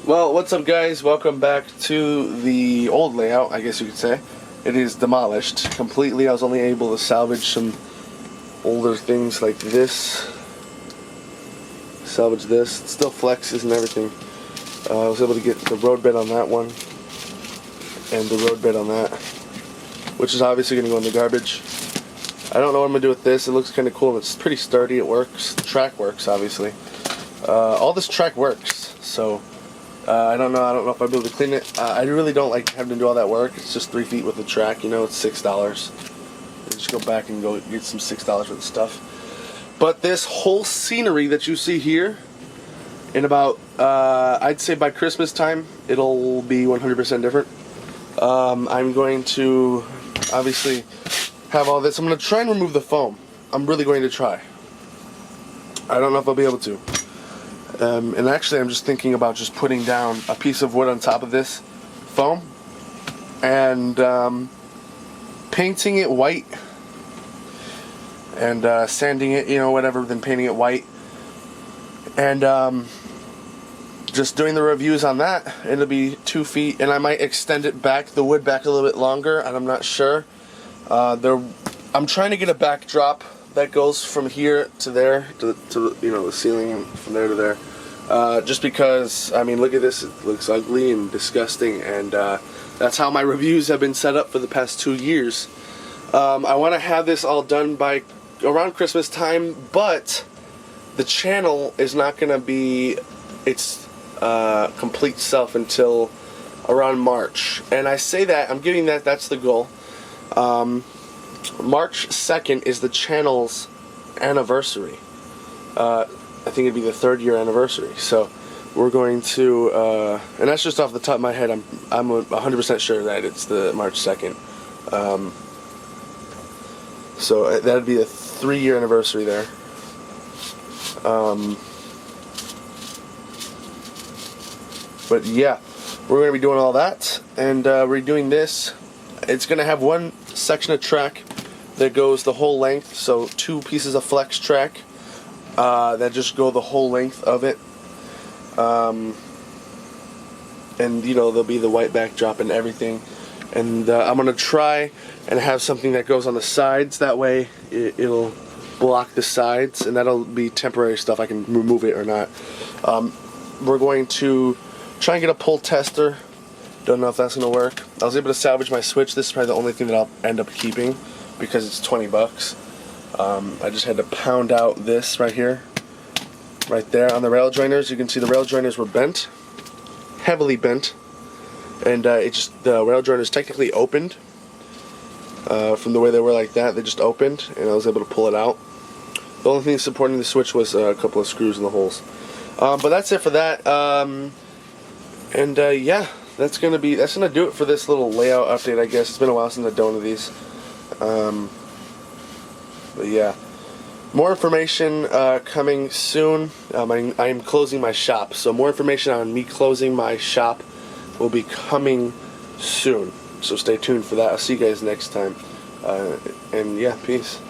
Well, what's up, guys? Welcome back to the old layout, I guess you could say. It is demolished completely. I was only able to salvage some older things like this. Salvage this. It still flexes and everything. I was able to get the road bed on that one and the road bed on that, which is obviously going to go in the garbage. I don't know what I'm going to do with this. It looks kind of cool. It's pretty sturdy. It works. The track works, obviously. All this track works, so I don't know if I'll be able to clean it. I really don't like having to do all that work. It's just 3 feet with the track, you know. It's $6. You just go back and go get some $6 worth of stuff. But this whole scenery that you see here, in about, I'd say by Christmas time, it'll be 100% different. I'm going to obviously have all this. I'm going to try and remove the foam. I'm really going to try. I don't know if I'll be able to. And actually, I'm just thinking about just putting down a piece of wood on top of this foam and painting it white and sanding it, you know, whatever, then painting it white. And just doing the reviews on that. It'll be 2 feet, and I might extend it back, the wood back a little bit longer, and I'm not sure. I'm trying to get a backdrop that goes from here to there, to you know, the ceiling, and from there to there. Just because, I mean, look at this, it looks ugly and disgusting, and that's how my reviews have been set up for the past 2 years. I want to have this all done by around Christmas time, but the channel is not going to be its complete self until around March. And I say that, I'm giving that's the goal. March 2nd is the channel's anniversary. I think it'd be the 3rd year anniversary. So we're going to, and that's just off the top of my head. I'm 100% sure that it's the March 2nd. So that'd be a 3-year anniversary there. But yeah, we're going to be doing all that and redoing this. It's going to have one section of track that goes the whole length, so 2 pieces of flex track that just go the whole length of it. And you know, there'll be the white backdrop and everything. And I'm going to try and have something that goes on the sides. That way it'll block the sides, and that'll be temporary stuff. I can remove it or not. We're going to try and get a pull tester. Don't know if that's going to work. I was able to salvage my switch. This is probably the only thing that I'll end up keeping because it's 20 bucks. I just had to pound out this right here, right there on the rail joiners. You can see the rail joiners were bent, heavily bent, and the rail joiners technically opened from the way they were like that. They just opened, and I was able to pull it out. The only thing supporting the switch was a couple of screws in the holes. But that's it for that. Yeah, that's gonna do it for this little layout update, I guess. It's been a while since I've done one of these. But yeah, more information coming soon. I am closing my shop, so more information on me closing my shop will be coming soon. So stay tuned for that. I'll see you guys next time. And yeah, peace.